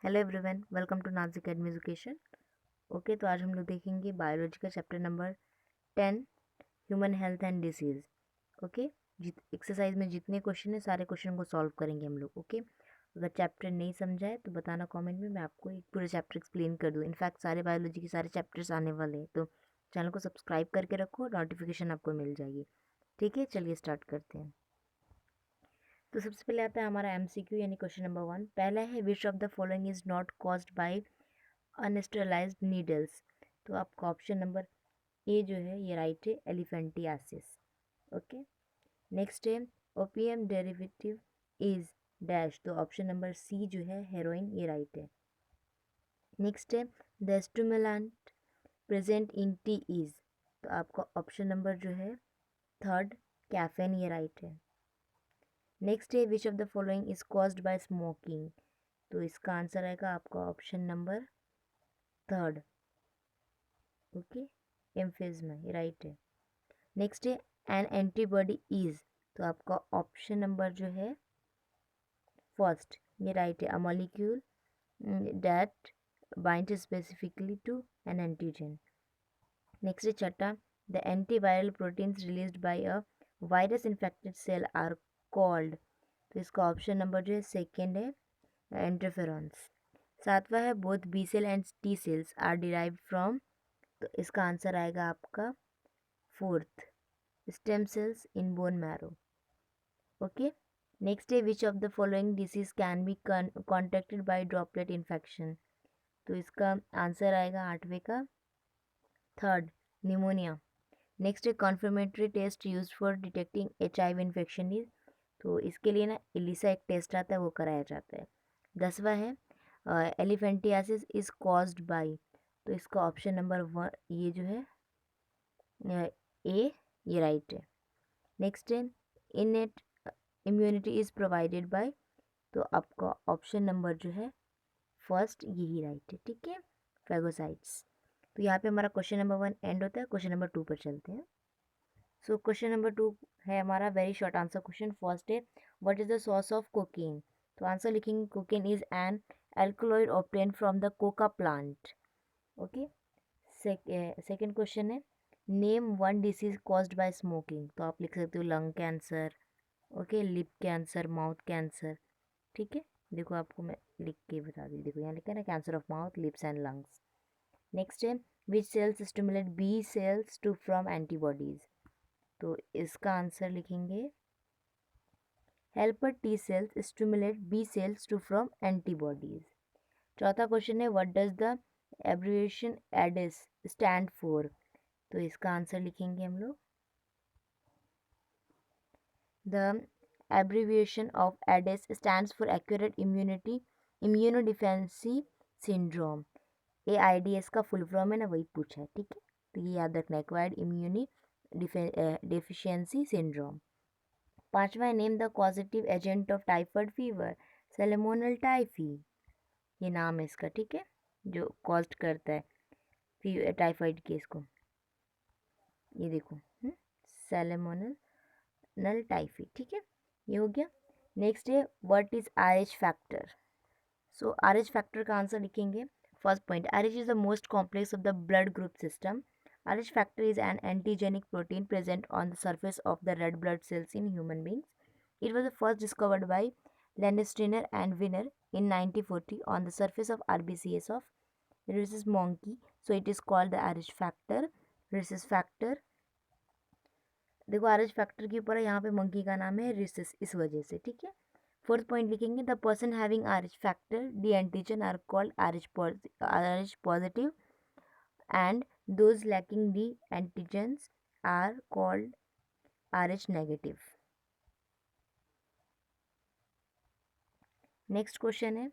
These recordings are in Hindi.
हेलो एवरीवन, वेलकम टू नाज अकेडमी एजुकेशन। ओके, तो आज हम लोग देखेंगे बायोलॉजी का chapter number 10, human health and disease. Okay, exercise में जितने क्वेश्चन है सारे क्वेश्चन को सॉल्व करेंगे हम लोग। ओके, अगर चैप्टर नहीं समझा है तो बताना कमेंट में, मैं आपको एक पूरा चैप्टर एक्सप्लेन कर दूँ। इनफैक्ट सारे बायोलॉजी के सारे चैप्टर्स आने वाले हैं, तो चैनल को सब्सक्राइब करके रखो, नोटिफिकेशन आपको मिल जाएगी। ठीक है, चलिए स्टार्ट करते हैं। तो सबसे पहले आता है हमारा MCQ यानी क्वेश्चन नंबर 1। पहला है which of the following is not caused by unsterilised needles. तो आपका ऑप्शन नंबर ए जो है ये राइट है, एलिफेंटियासिस। ओके, नेक्स्ट है ओपियम डेरिवेटिव इज डैश। तो ऑप्शन नंबर सी जो है हेरोइन, ये राइट है। नेक्स्ट है the stimulant present in T is. तो आपका ऑप्शन नंबर जो है थर्ड, कैफेन, ये राइट है। नेक्स्ट है which of the following is caused by smoking. तो इसका आंसर आएगा आपका ऑप्शन नंबर थर्ड, ओके, एम्फिज्मा, ये राइट है। नेक्स्ट है एन एंटीबॉडी इज। तो आपका ऑप्शन नंबर जो है फर्स्ट, ये राइट है, a molecule that bind specifically to an antigen. Next है छठा, the antiviral proteins released by a virus infected cell are called. तो इसका ऑप्शन नंबर जो है सेकेंड है, इंटरफेरॉन्स। सातवां है both B cell and T cells are derived from. तो इसका आंसर आएगा आपका fourth, stem cells in bone marrow. Okay, next है which of the following disease can be contracted by droplet infection. तो इसका आंसर आएगा आठवें का थर्ड, निमोनिया। नेक्स्ट है confirmatory test use for detecting HIV infection is. तो इसके लिए ना एलिसा एक टेस्ट आता है, वो कराया जाता है। 10वां है एलिफेंटियासिस इज कॉज्ड बाय। तो इसका ऑप्शन नंबर 1 ये जो है ए, ये राइट है। नेक्स्ट है innate immunity is provided by. तो आपका ऑप्शन नंबर जो है फर्स्ट, यही राइट है। ठीक है, फेगोसाइट्स। तो यहाँ पे हमारा क्वेश्चन नंबर 1 एंड होता है। क्वेश्चन नंबर 2 पर चलते हैं। सो क्वेश्चन नंबर 2 है हमारा very short answer question. First है what is the source of cocaine. तो आंसर लिखेंगे cocaine is an alkaloid obtain from the coca plant. Okay, second question है name one disease caused by smoking. तो आप लिख सकते हो lung cancer, okay, lip cancer, mouth cancer. ठीक है, देखो आपको मैं लिख के बता दी, देखो यहाँ लिखा है ना, cancer of mouth, lips and lungs. Next है which cells stimulate B cells to from antibodies. तो इसका आंसर लिखेंगे helper T cells stimulate B cells to from antibodies. चौथा क्वेश्चन है what does the abbreviation AIDS stand for. तो इसका आंसर लिखेंगे हम लोग द abbreviation of ADIS stands for Acquired Immunodeficiency Syndrome। AIDS का फुल फॉर्म है ना, वही पूछा है। ठीक है, तो ये याद रखना, एक्वायर्ड इम्यूनी डिफिशियंसी सिंड्रोम। पांचवा है name the causative agent of typhoid fever. Salmonella typhi, ये नाम है इसका। ठीक है, जो कॉज करता है टाइफाइड केस को, ये देखो सेलेमोनल नल टाइफी। ठीक है, ये हो गया। नेक्स्ट है what is RH factor. So RH factor का आंसर लिखेंगे first point, RH is the most complex of the blood group system. RH factor is an antigenic protein present on the surface of the red blood cells in human beings. It was first discovered by Landsteiner and Wiener in 1940 on the surface of RBCs of rhesus monkey. So it is called the RH factor, rhesus factor। देखो RH फैक्टर के ऊपर यहाँ पे मंकी का नाम है रिसिस, इस वजह से। ठीक है, फोर्थ पॉइंट लिखेंगे the person having RH factor D antigen are called RH positive and those lacking D antigens are called RH negative. Next question है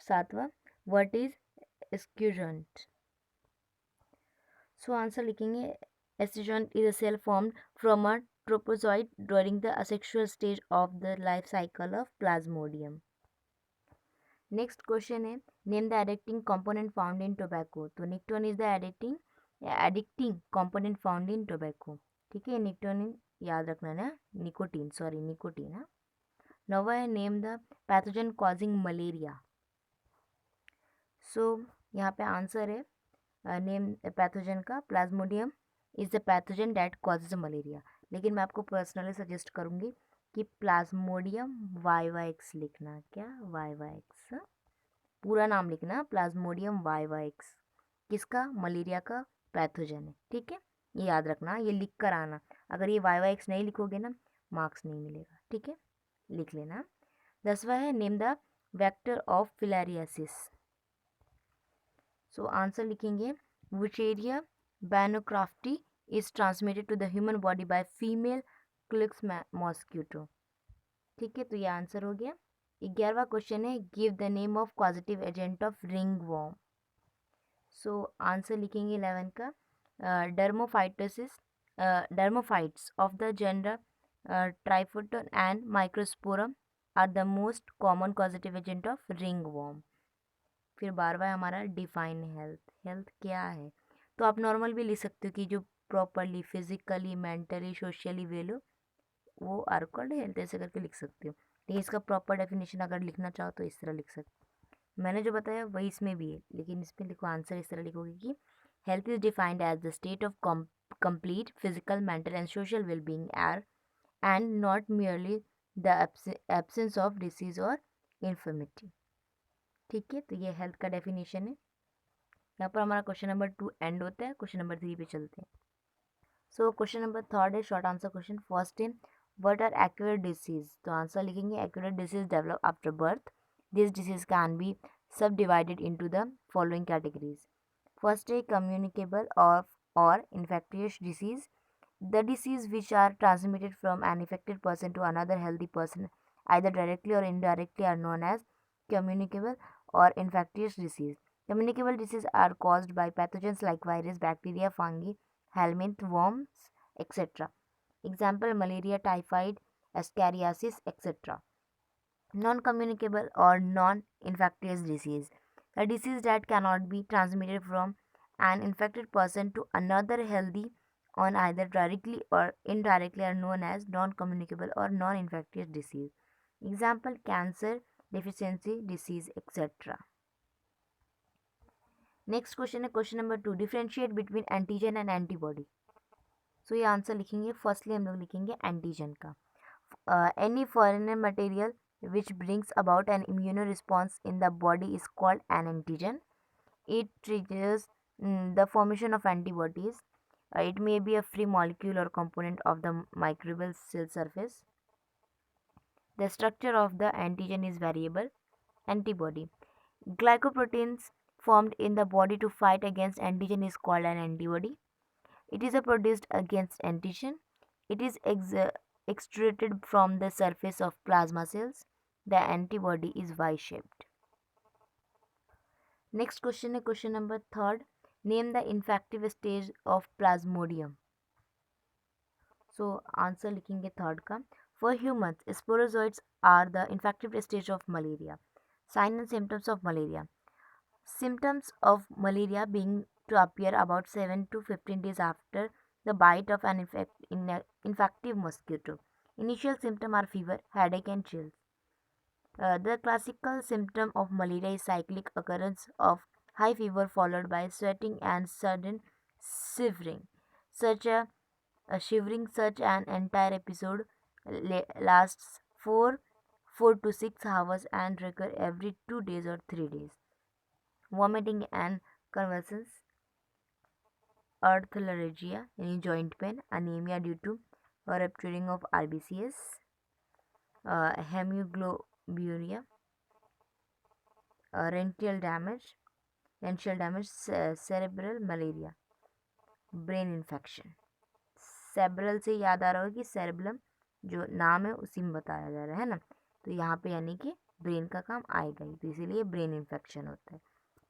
सातवां, what is schizont. So answer लिखेंगे schizont is a cell formed from a trophozoite during the asexual stage of the life cycle of plasmodium. Next question है name the addicting component found in tobacco. तो nicotine is the addicting component found in tobacco. ठीक है, निकोटीन याद रखना ना, निकोटीन, सॉरी निकोटीन। हाँ, नौवा है name the pathogen causing malaria. So यहाँ पे आंसर है नेम पैथोजन का plasmodium is the pathogen that causes malaria. लेकिन मैं आपको पर्सनली सजेस्ट करूँगी कि प्लाज्मोडियम वाई लिखना, क्या वाई पूरा नाम लिखना, प्लाज्मोडियम वाई किसका, मलेरिया का पैथोजन है। ठीक है, ये याद रखना, ये लिख कर आना। अगर ये वाई नहीं लिखोगे ना, मार्क्स नहीं मिलेगा। ठीक है, लिख लेना। 10वां है name the vector of filariasis. So answer लिखेंगे wuchereria bancrofti is transmitted to the human body by female culex mosquito. ठीक है, तो ये आंसर हो गया। 11वां क्वेश्चन है give the name of positive agent of ringworm. So answer लिखेंगे 11 का dermatophytosis dermatophytes of the gender trichophyton and microsporum are the most common positive agent of ringworm. फिर 12वां है हमारा डिफाइन हेल्थ। हेल्थ क्या है, तो आप नॉर्मल भी लिख सकते हो कि जो properly physically mentally socially well हो, वो आर कॉल्ड हेल्थ, ऐसे करके लिख सकते हो। लेकिन इसका प्रॉपर डेफिनेशन अगर लिखना चाहो तो इस तरह लिख सकते हो। मैंने जो बताया वही इसमें भी है, लेकिन इसमें लिखो आंसर इस तरह लिखोगे कि health is defined as the state of complete physical, mental and social well-being are and not merely the absence of disease or infirmity। ठीक है, तो ये हेल्थ का डेफिनेशन है। यहाँ पर हमारा क्वेश्चन नंबर 2 एंड होता है। क्वेश्चन नंबर 3 पे चलते हैं। सो क्वेश्चन नंबर 3 है शॉर्ट आंसर क्वेश्चन। फर्स्ट है व्हाट आर एक्यूरेट डिसीज। तो आंसर लिखेंगे acquired disease develop after birth. This disease can be subdivided into the following categories. First है कम्युनिकेबल और infectious disease. The disease which are transmitted from an infected person to another healthy person either directly or indirectly are known as communicable or infectious disease. Communicable diseases are caused by pathogens like virus, bacteria, fungi, helminth, worms, etc. Example malaria, typhoid, ascariasis, etc. Non-communicable or non-infectious disease. A disease that cannot be transmitted from an infected person to another healthy on either directly or indirectly are known as non-communicable or non-infectious disease. Example cancer, deficiency disease, etc. Next question है question number 2 differentiate between antigen and antibody. So ये आंसर लिखेंगे, फर्स्टली हम लोग लिखेंगे एंटीजन का any foreign material which brings about an immune response in the body is called an antigen. It triggers the formation of antibodies. It may be a free molecule or component of the microbial cell surface. The structure of the antigen is variable. Antibody. Glycoproteins formed in the body to fight against antigen is called an antibody. It is produced against antigen. It is extruded from the surface of plasma cells. The antibody is Y-shaped. Next question है question number 3 name the infective stage of plasmodium. So answer लिखेंगे 3 का for humans sporozoites are the infective stage of malaria. Sign and symptoms of malaria. Symptoms of malaria being to appear about 7 to 15 days after the bite of an infective mosquito. Initial symptoms are fever, headache and chills. The classical symptom of malaria is cyclic occurrence of high fever followed by sweating and sudden shivering. Such an entire episode lasts 4 to 6 hours and recur every 2 days or 3 days. Vomiting and convulsions, arthralgia, any joint pain, anemia due to rupturing of RBCs, hemoglobinuria, renal damage, cerebral malaria, brain infection. Cerebral से याद आ रहा होगा कि सेरेब्रम जो नाम है उसी में बताया जा रहा है ना, तो यहाँ पे यानी कि ब्रेन का काम आएगा ही, तो इसीलिए ब्रेन इन्फेक्शन होता है।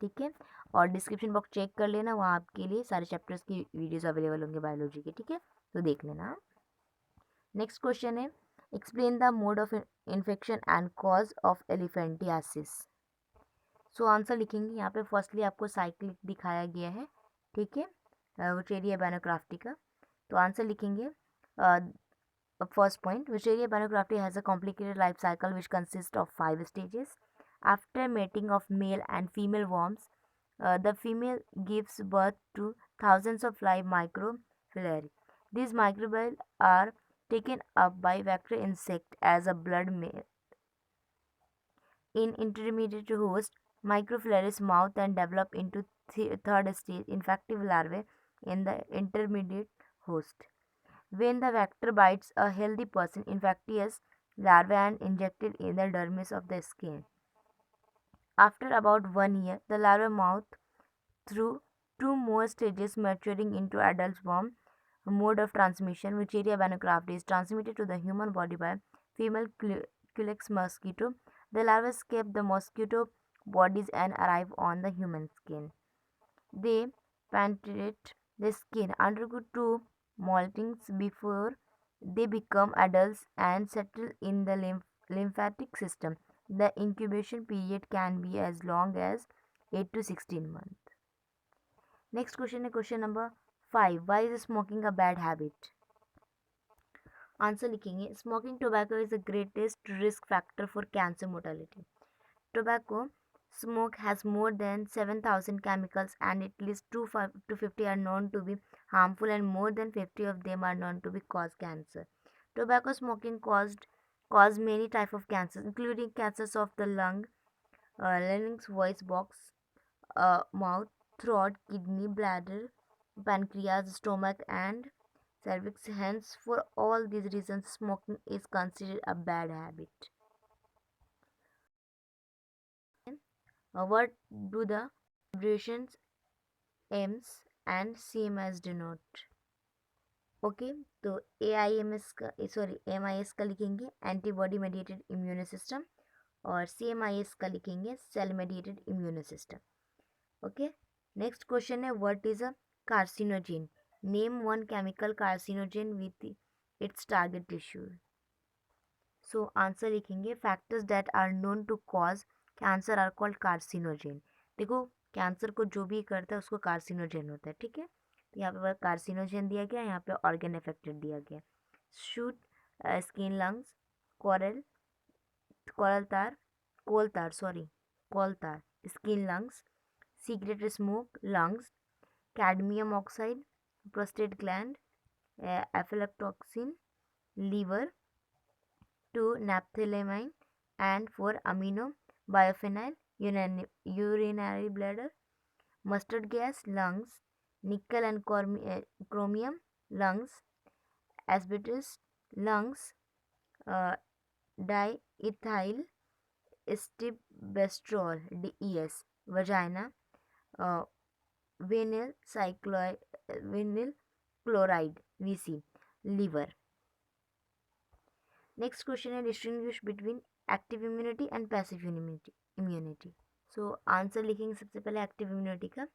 ठीक है, और डिस्क्रिप्शन बॉक्स चेक कर लेना, वहाँ आपके लिए सारे चैप्टर्स की वीडियोस अवेलेबल होंगे बायोलॉजी के। ठीक है, तो देख लेना। नेक्स्ट क्वेश्चन है explain the mode of infection and cause of elephantiasis. So answer लिखेंगे यहाँ पे फर्स्टली आपको साइक्लिक दिखाया गया है। ठीक है, विचेरिया बैनोक्राफ्टी का, तो आंसर लिखेंगे first point wuchereria bancrofti has a complicated life cycle which consist of 5 stages After mating of male and female worms, the female gives birth to thousands of live microfilari. These microbial are taken up by vector insect as a blood meal. In intermediate host, microfilaries mouth and develop into third stage infective larvae in the intermediate host. When the vector bites a healthy person, infectious larvae are injected in the dermis of the skin. After about 1 year, the larva mouth through two more stages maturing into adult worm. Mode of transmission, Wucheria banocraft, is transmitted to the human body by female Culex mosquito. The larvae escape the mosquito bodies and arrive on the human skin. They penetrate the skin, undergo two moltings before they become adults and settle in the lymphatic system. The incubation period can be as long as 8 to 16 months. Next question is question number 5. Why is smoking a bad habit? Answer लिखेंगे smoking tobacco is the greatest risk factor for cancer mortality. Tobacco smoke has more than 7,000 chemicals and at least 250 are known to be harmful and more than 50 of them are known to be cause cancer. Tobacco smoking cause many types of cancers including cancers of the lung, larynx, voice box, mouth, throat, kidney, bladder, pancreas, stomach and cervix. Hence, for all these reasons, smoking is considered a bad habit. What do the abbreviations AIMS and CMS denote? Okay तो AIMS का सॉरी MIS का लिखेंगे एंटीबॉडी मेडिएटेड इम्यून सिस्टम और CMIS का लिखेंगे cell mediated immune system. Okay next question है what is a carcinogen. Name one chemical carcinogen with its target tissue. So answer लिखेंगे factors that are known to cause cancer are called carcinogen. देखो कैंसर को जो भी करता है उसको कार्सिनोजेन होता है. ठीक है तो यहाँ पे कार्सिनोजेन दिया गया, यहाँ पे ऑर्गन अफेक्टेड दिया गया. Soot skin lungs, coal tar skin lungs, cigarette smoke lungs, cadmium oxide, prostate gland, aflatoxin, liver, 2 naphthylamine, and 4 amino biophenyl, urinary bladder, mustard gas, lungs, nickel and chromium, lungs, asbestos, lungs, diethyl estebestrol, DES, vagina, vinyl chloride, VC, liver. Next question is distinguish between active immunity and passive immunity. So answer लिखेंगे सबसे पहले active immunity का.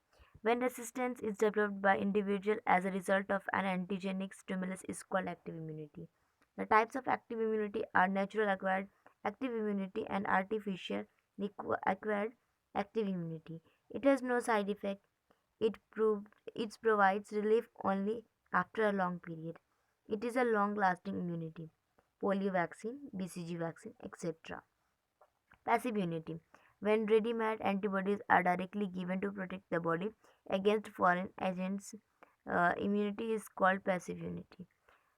When resistance is developed by individual as a result of an antigenic stimulus is called active immunity. The types of active immunity are natural acquired active immunity and artificial acquired active immunity. It has no side effect. It provides relief only after a long period. It is a long-lasting immunity. Polio vaccine, BCG vaccine, etc. Passive immunity. When ready-made antibodies are directly given to protect the body against foreign agents, immunity is called passive immunity.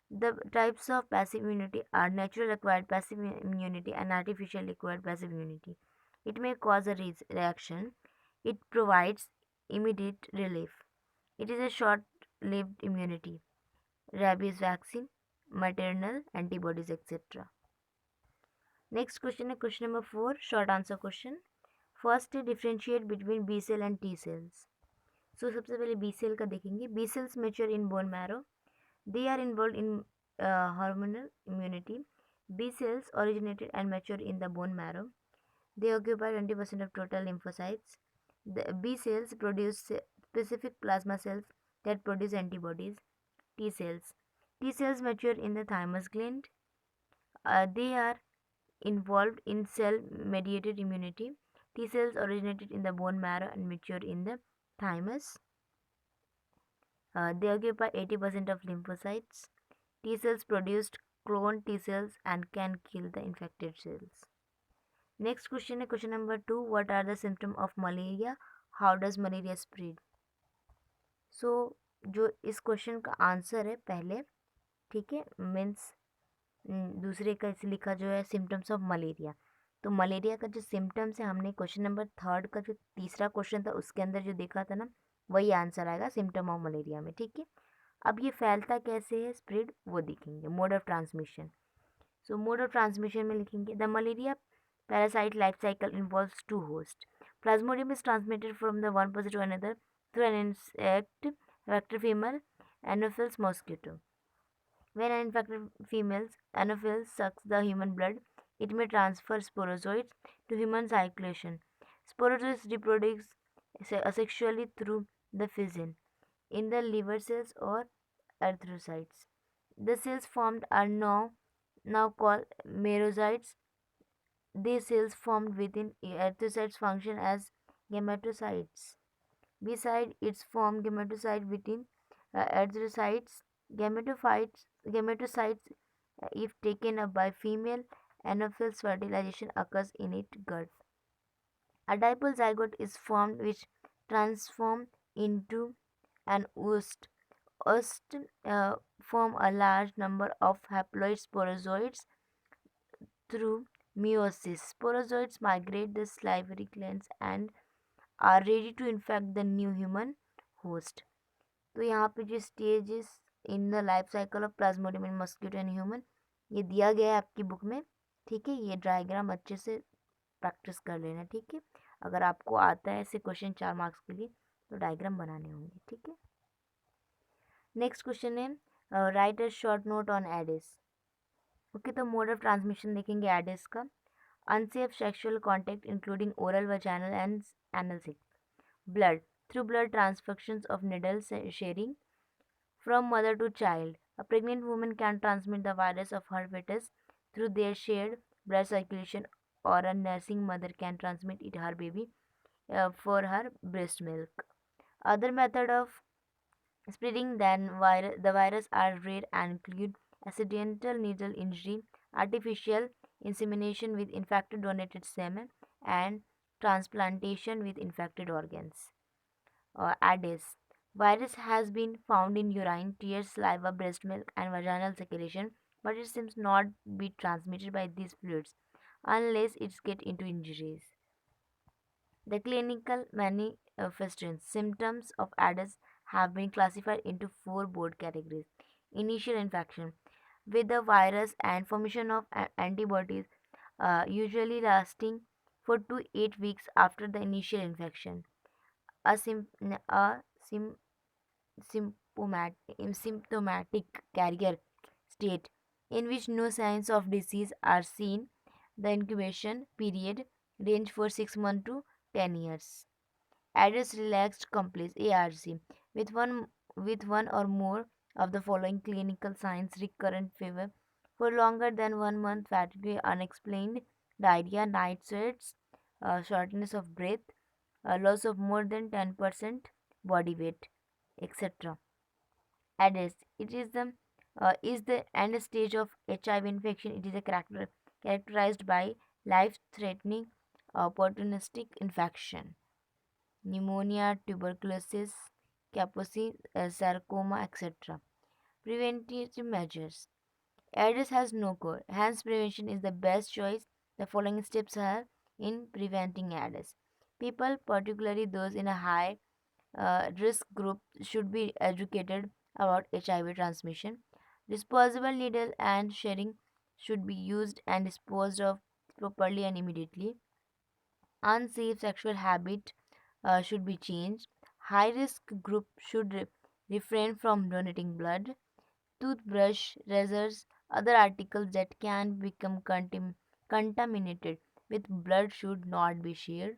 The types of passive immunity are natural acquired passive immunity and artificial acquired passive immunity. It may cause a reaction. It provides immediate relief. It is a short-lived immunity. Rabies vaccine, maternal antibodies, etc. Next question is question number 4, short answer question. First differentiate between B cell and T cells. So सबसे पहले B cell का देखेंगे. B cells mature in bone marrow. They are involved in hormonal immunity. B cells originated and mature in the bone marrow. They occupy 20% of total lymphocytes. The B cells produce specific plasma cells that produce antibodies. T cells. T cells mature in the thymus gland. They are involved in cell-mediated immunity. T cells originated in the bone marrow and mature in the thymus. They occupy 80% of lymphocytes. T cells produced clone T cells and can kill the infected cells. Next question है question number 2, what are the symptom of malaria, how does malaria spread. So जो इस क्वेश्चन का आंसर है पहले, ठीक है, मीन्स दूसरे का इसे लिखा जो है सिम्टम्स ऑफ मलेरिया। तो मलेरिया का जो सिम्टम्स है, हमने क्वेश्चन नंबर 3 का जो तीसरा क्वेश्चन था उसके अंदर जो देखा था ना, वही आंसर आएगा सिम्टम ऑफ मलेरिया में, ठीक है। अब ये फैलता कैसे है, स्प्रेड, वो देखेंगे। Mode of transmission, so mode of transmission में लिखेंगे the malaria parasite life cycle involves two hosts. Plasmodium is transmitted from the one person to another through an insect, vector female, Anopheles mosquito. When an infected female Anopheles sucks the human blood, it may transfer sporozoids to human circulation. Sporozoids reproduce asexually through the fission in the liver cells or erythrocytes. The cells formed are now called merocytes. These cells formed within erythrocytes function as gametocytes. Besides its form gametocyte within erythrocytes, gametocytes, if taken up by female Anopheles, fertilization occurs in its gut. A dipole zygote is formed which transform into an oost. Oosts form a large number of haploid sporozoids through meiosis. Sporozoids migrate the salivary glands and are ready to infect the new human host. तो यहाँ पे जो stages in the life cycle of Plasmodium in mosquito and human, ये दिया गया है आपकी बुक में, ठीक है। ये डायग्राम अच्छे से प्रैक्टिस कर लेना, ठीक है। अगर आपको आता है ऐसे क्वेश्चन 4 मार्क्स के लिए तो डायग्राम बनाने होंगे, ठीक है। नेक्स्ट क्वेश्चन है write a short note on Aedes. Okay, तो मोड ऑफ ट्रांसमिशन देखेंगे एडिस का। Unsafe sexual contact including oral, vaginal and anal sex. Blood, through blood transfusions of needle sharing from mother to child. A pregnant woman can transmit the virus of her fetus through their shared blood circulation, or a nursing mother can transmit it her baby for her breast milk. Other method of spreading than the virus are rare and include accidental needle injury, artificial insemination with infected donated semen, and transplantation with infected organs. Aedes virus has been found in urine, tears, saliva, breast milk, and vaginal secretion, but it seems not be transmitted by these fluids unless it gets into injuries. The clinical manifestations symptoms of Aedes have been classified into 4 broad categories. Initial infection with the virus and formation of antibodies, usually lasting for 2 to 8 weeks after the initial infection. A symptomatic carrier state in which no signs of disease are seen. The incubation period range for 6 months to 10 years. Adults relaxed compliance ARC with one or more of the following clinical signs: recurrent fever for longer than 1 month, fatigue, unexplained diarrhea, night sweats, shortness of breath, loss of more than 10% body weight, etc. Aedes. It is the end stage of HIV infection. It is a characterized by life-threatening opportunistic infection, pneumonia, tuberculosis, Kaposi, sarcoma, etc. Preventive measures. Aedes has no cure, hence prevention is the best choice. The following steps are in preventing Aedes. People, particularly those in a high risk group, should be educated about HIV transmission. Disposable needle and sharing should be used and disposed of properly and immediately. Unsafe sexual habit should be changed. High risk group should refrain from donating blood. Toothbrush, razors, other articles that can become contaminated with blood should not be shared.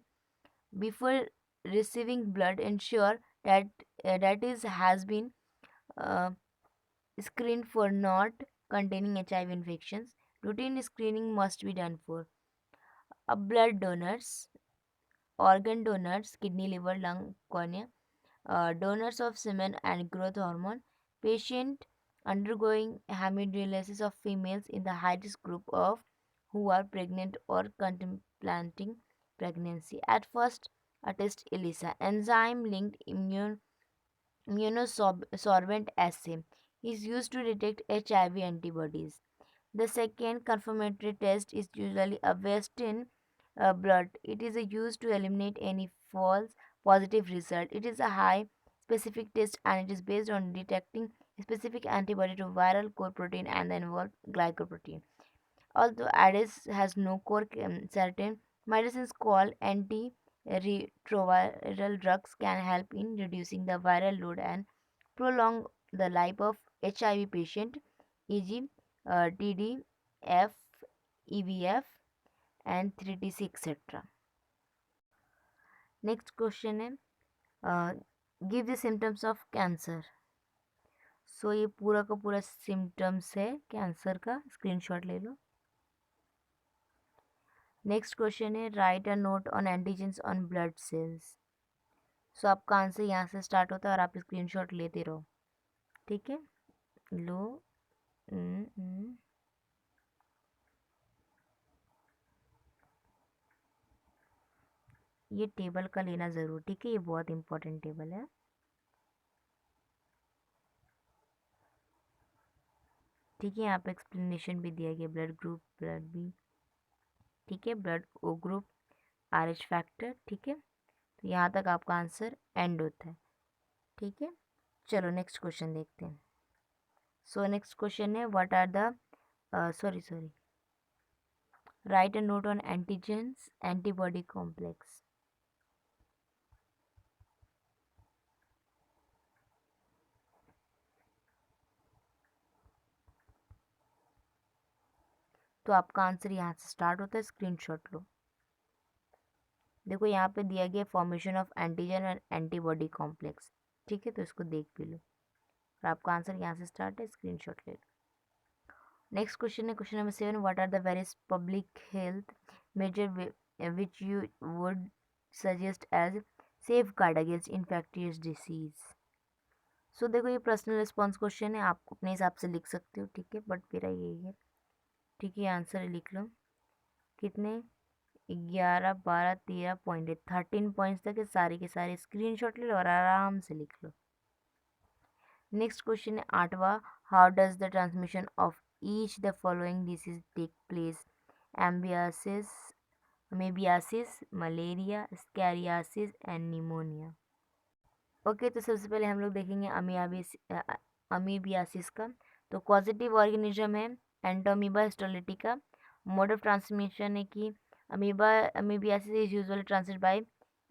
Before receiving blood, ensure that that is has been uh, screened for not containing HIV infections. Routine screening must be done for blood donors, organ donors, kidney, liver, lung, cornea, donors of semen and growth hormone, patient undergoing hemodialysis of females in the high risk group of who are pregnant or planting pregnancy. At first, a test ELISA, enzyme-linked immunosorbent assay, is used to detect HIV antibodies. The second confirmatory test is usually a Western blood. It is used to eliminate any false positive result. It is a high specific test and it is based on detecting specific antibody to viral core protein and the involved glycoprotein. Although Aedes has no core, certain medicines called antiretroviral drugs can help in reducing the viral load and prolong the life of HIV patient, e.g., TDF, EVF, and 3TC, etc. Next question है give the symptoms of cancer. So ये पूरा का पूरा सिम्टम्स है कैंसर का, स्क्रीनशॉट ले लो. नेक्स्ट क्वेश्चन है write a note on antigens on blood cells. So आपका आंसर यहाँ से स्टार्ट होता है और आप स्क्रीनशॉट लेते रहो. ठीक है, लो. ये टेबल का लेना ज़रूर. ठीक है, ये बहुत इंपॉर्टेंट टेबल है. ठीक है, यहाँ पे एक्सप्लेनेशन भी दिया गया. Blood group, blood B. ठीक है, blood O group, RH factor. ठीक है, तो यहाँ तक आपका आंसर एंड होता है. ठीक है, चलो नेक्स्ट क्वेश्चन देखते हैं. सो नेक्स्ट क्वेश्चन है what are the sorry write a note on antigens antibody complex. तो आपका आंसर यहाँ से स्टार्ट होता है. स्क्रीनशॉट लो. देखो यहाँ पे दिया गया फॉर्मेशन ऑफ एंटीजन और एंटीबॉडी कॉम्प्लेक्स. ठीक है, तो इसको देख भी लो और आपका आंसर यहाँ से स्टार्ट है. स्क्रीनशॉट ले लो. नेक्स्ट क्वेश्चन है question number 7. What are the various public health measure which you would suggest as safeguard against infectious disease. So देखो ये पर्सनल रिस्पॉन्स क्वेश्चन है, आप अपने हिसाब से लिख सकते हो. ठीक है, बट मेरा यही है. ठीक है, आंसर लिख लो. कितने 11 12 13 पॉइंट है. 13 पॉइंट्स तक है. सारे के सारे स्क्रीनशॉट ले लो और आराम से लिख लो. नेक्स्ट क्वेश्चन है 8वां. How does the transmission of each the following disease take place. Amoebiasis, amoebiasis, malaria, ascariasis and pneumonia. Okay, तो सबसे पहले हम लोग देखेंगे अमीबियासिस का. तो कॉजेटिव ऑर्गेनिज्म है entamoeba histolytica. Mode of transmission है कि amoebiasis is usually transmitted by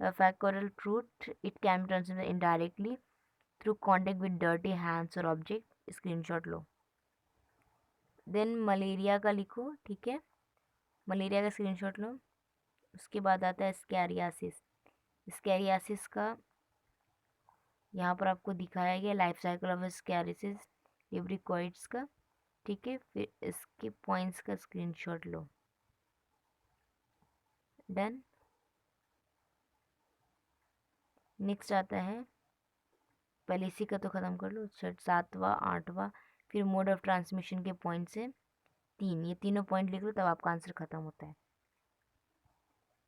faecal oral route. It can be transmitted indirectly through contact with dirty hands और ऑब्जेक्ट. स्क्रीनशॉट लो. देन मलेरिया का लिखो. ठीक है, मलेरिया का स्क्रीनशॉट लो. उसके बाद आता है स्कैरियासिस. स्कैरियासिस का यहाँ पर आपको दिखाया गया लाइफ साइकिल ऑफ स्कैरियासिस लिब्रिकॉइड्स का. ठीक है, फिर इसके पॉइंट्स का स्क्रीनशॉट लो. डन. नेक्स्ट आता है, पहले इसी का तो ख़त्म कर लो. 7वां 8वां, फिर मोड ऑफ ट्रांसमिशन के पॉइंट से 3, ये तीनों पॉइंट लिख लो, तब आपका आंसर ख़त्म होता है.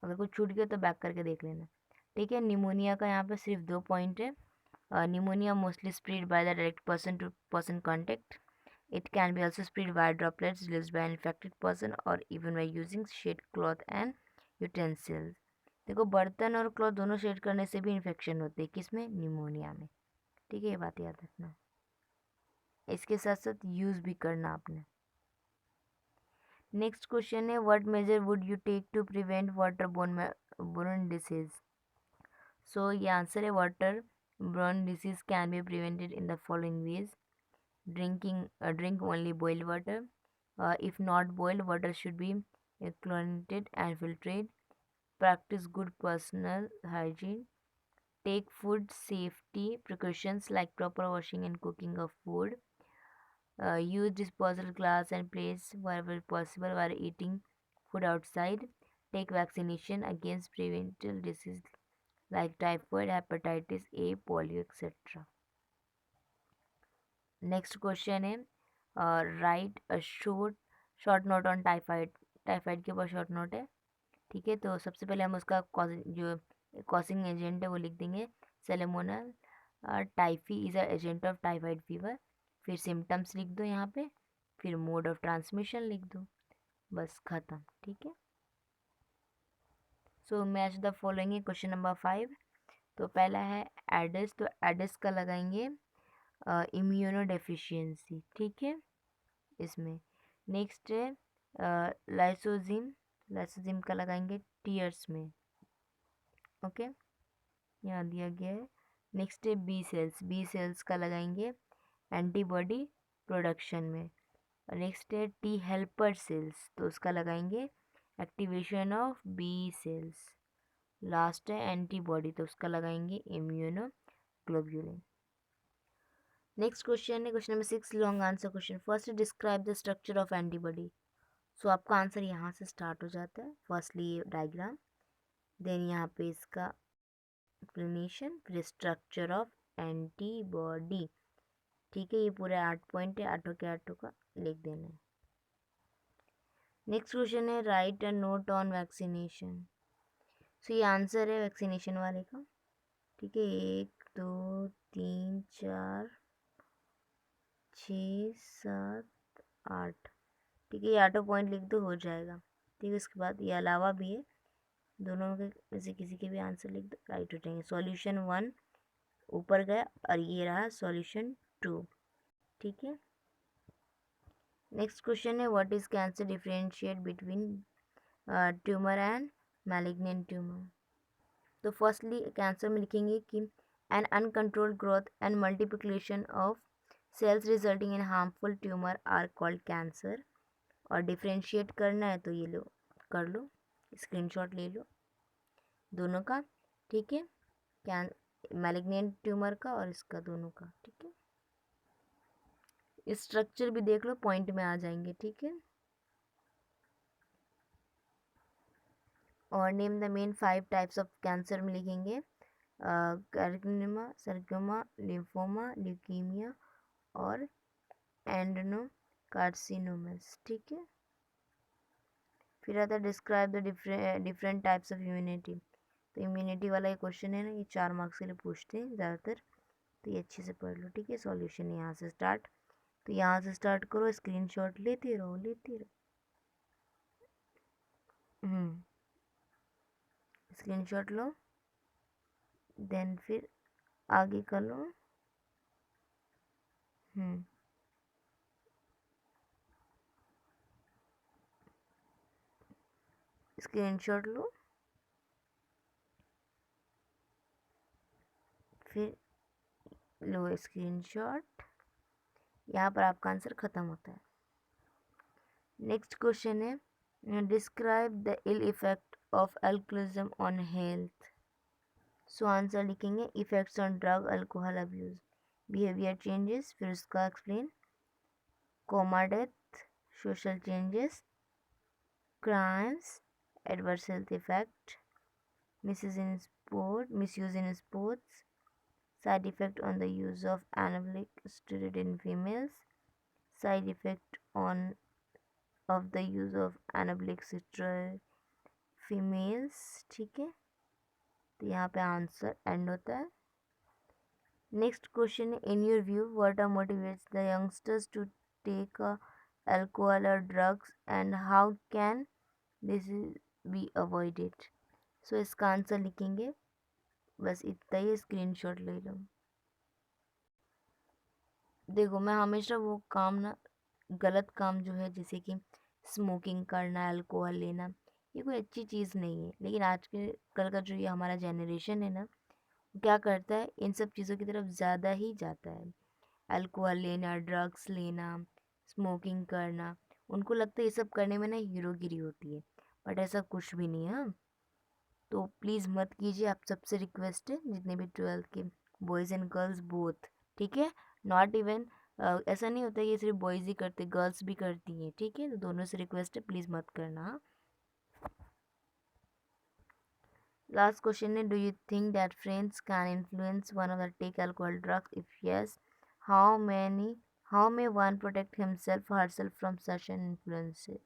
अगर कुछ छूट गया तो बैक करके देख लेना. ठीक है, निमोनिया का यहाँ पे सिर्फ 2 पॉइंट है. Pneumonia mostly spread by the direct person to person contact. It can be also spread via droplets released by an infected person or even by using shed cloth and utensils. देखो बर्तन और क्लॉथ दोनों शेड करने से भी इन्फेक्शन होती है. किसमें? निमोनिया में. ठीक है, ये बात याद रखना. इसके साथ साथ यूज़ भी करना आपने. नेक्स्ट क्वेश्चन है what measure would you take to prevent waterborne disease. So ये आंसर है waterborne disease can be prevented in the following ways. Drink only boiled water. If not boiled, water should be chlorinated and filtered. Practice good personal hygiene. Take food safety precautions like proper washing and cooking of food. Use disposable glass and plates wherever possible while eating food outside. Take vaccination against preventable diseases like typhoid, hepatitis A, polio, etc. Next question है write a short note on typhoid. Typhoid के ऊपर शॉर्ट नोट है. ठीक है, तो सबसे पहले हम उसका जो कॉजिंग एजेंट है वो लिख देंगे, salmonella typhi is a agent of typhoid fever. फिर सिम्टम्स लिख दो यहाँ पे, फिर मोड ऑफ ट्रांसमिशन लिख दो, बस खत्म। ठीक है, so match the following. Question number 5, तो पहला है एडिस, तो एडिस का लगाएंगे इम्यूनो डेफिशिएंसी। ठीक है, इसमें नेक्स्ट है लाइसोजिम, लाइसोजिम का लगाएंगे टीयर्स में। ओके, यहाँ दिया गया है। नेक्स्ट है बी सेल्स, बी सेल्स का लगाएंगे एंटीबॉडी प्रोडक्शन में। नेक्स्ट है टी हेल्पर सेल्स, तो उसका लगाएंगे activation of B cells. Last है एंटीबॉडी, तो उसका लगाएंगे इम्यूनो ग्लोब्यूलिन। नेक्स्ट क्वेश्चन है question number 6, long answer question. First describe the structure of antibody. So आपका आंसर यहाँ से स्टार्ट हो जाता है। फर्स्टली ये डायग्राम, देन यहाँ पे इसका एक्सप्लेनेशन, फिर स्ट्रक्चर ऑफ एंटीबॉडी। ठीक है, ये पूरे 8 पॉइंट है, आठों के आठों का लिख देना है। नेक्स्ट क्वेश्चन है write a note on vaccination. So ये आंसर है वैक्सीनेशन वाले का। ठीक है, 1 2 3 4 6 7 8। ठीक है, ये आठों पॉइंट लिख दो, हो जाएगा। ठीक है, उसके बाद ये अलावा भी है, दोनों के में से किसी के भी आंसर लिख दो, राइट हो जाएंगे। सॉल्यूशन 1 ऊपर गया और ये रहा सॉल्यूशन 2। ठीक है, नेक्स्ट क्वेश्चन है what is cancer, differentiate between tumour and malignant tumour. तो फर्स्टली कैंसर में लिखेंगे कि an uncontrolled growth and multiplication of cells resulting in harmful tumour are called cancer. और डिफरेंशिएट करना है तो ये लो, कर लो, स्क्रीनशॉट ले लो दोनों का। ठीक है, क्या मैलिग्नेंट ट्यूमर का और इसका दोनों का। ठीक है, स्ट्रक्चर भी देख लो, पॉइंट में आ जाएंगे। ठीक है, और name the main 5 types of cancer में लिखेंगे कार्सिनोमा, सरकोमा, लिम्फोमा, ल्यूकीमिया और एंडोनोकार्सिनोमस। ठीक है, फिर आता है describe the different types of immunity. तो इम्यूनिटी वाला ये क्वेश्चन है ना, ये 4 मार्क्स के लिए पूछते हैं ज़्यादातर, तो ये अच्छे से पढ़ लो। ठीक है, सॉल्यूशन यहाँ से स्टार्ट, तो यहाँ से स्टार्ट करो, स्क्रीनशॉट लेते रहो लेते रहो। स्क्रीनशॉट लो, देन फिर आगे कर लो। स्क्रीनशॉट लो, फिर लो स्क्रीनशॉट, यहाँ पर आपका आंसर ख़त्म होता है। नेक्स्ट क्वेश्चन है describe the ill effect of alcoholism on health. So answer लिखेंगे effects on drug alcohol abuse, behaviour changes, फिर उसका explain, coma death, social changes, crimes, adverse health effect, misuse in sports, side effect on the use of anabolic steroid in females, side effect on of the use of anabolic steroid females। ठीक है, तो यहाँ पे आंसर एंड होता है। नेक्स्ट क्वेश्चन है in your view what are motivates the youngsters to take alcohol और drugs and how can this be avoided. So इसका आंसर लिखेंगे, बस इतना ही, स्क्रीनशॉट ले लो। देखो मैं हमेशा वो काम ना, गलत काम जो है जैसे कि स्मोकिंग करना, अल्कोहल लेना, ये कोई अच्छी चीज़ नहीं है। लेकिन आज के कल का जो ये हमारा जनरेशन है ना, क्या करता है, इन सब चीज़ों की तरफ ज़्यादा ही जाता है। अल्कोहल लेना, ड्रग्स लेना, स्मोकिंग करना, उनको लगता है ये सब करने में ना हीरोगिरी होती है, बट ऐसा कुछ भी नहीं है। हाँ, तो प्लीज़ मत कीजिए, आप सबसे रिक्वेस्ट है, जितने भी 12th के बॉयज़ एंड गर्ल्स बोथ। ठीक है, नॉट इवन ऐसा नहीं होता कि सिर्फ बॉयज़ ही करते, गर्ल्स भी करती हैं। ठीक है, तो दोनों से रिक्वेस्ट है, प्लीज़ मत करना। लास्ट क्वेश्चन है do you think that friends can influence one of the take alcohol drugs, if yes how may one protect himself herself from such an influences.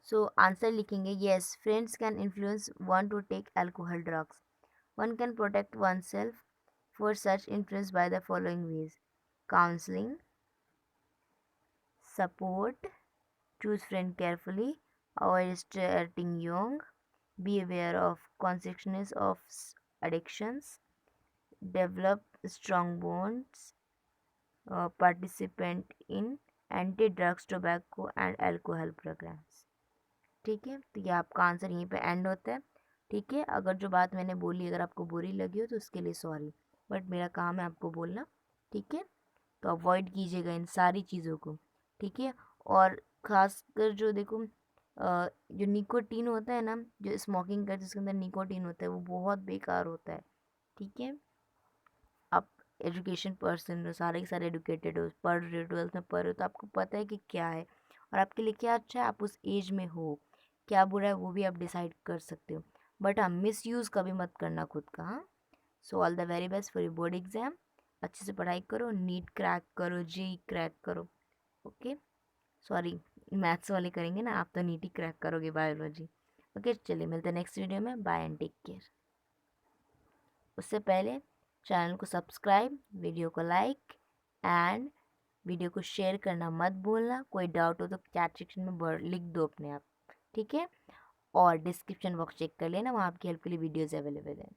So answer लिखेंगे, yes friends can influence one to take alcohol drugs. One can protect oneself for such influence by the following ways: counseling, support, choose friend carefully, avoid starting young, be aware of consequences of addictions, develop strong bonds, participate in anti-drugs, tobacco and alcohol programs. ठीक है, तो ये आपका आंसर यहीं पे एंड होता है. ठीक है, अगर जो बात मैंने बोली अगर आपको बुरी लगी हो तो उसके लिए सॉरी, बट मेरा काम है आपको बोलना. ठीक है, तो अवॉइड कीजिएगा इन सारी चीज़ों को. ठीक है, और ख़ासकर जो देखो जो निकोटीन होता है ना, जो स्मोकिंग कर जिसके अंदर निकोटीन होता है वो बहुत बेकार होता है. ठीक है, आप एजुकेशन पर्सन हो, सारे के सारे एजुकेटेड हो, पढ़ रहे हो, 12th में पढ़ रहे हो, तो आपको पता है कि क्या है और आपके लिए क्या अच्छा है. आप उस एज में हो, क्या बुरा है वो भी आप डिसाइड कर सकते हो, बट हाँ मिस यूज़ कभी मत करना खुद का. हाँ, so all the very best for your board exam. अच्छे से पढ़ाई करो, नीट क्रैक करो, जेई क्रैक करो. ओके, सॉरी मैथ्स वाले करेंगे ना, आप तो नीट ही क्रैक करोगे, बायोलॉजी. ओके, चलिए मिलते हैं नेक्स्ट वीडियो में. Bye and take care. उससे पहले चैनल को सब्सक्राइब, वीडियो को लाइक एंड वीडियो को शेयर करना मत भूलना. कोई डाउट हो तो चैट सेक्शन में लिख दो अपने आप. ठीक है, और डिस्क्रिप्शन बॉक्स चेक कर लेना, वहाँ आपकी हेल्प के लिए वीडियोज़ अवेलेबल है.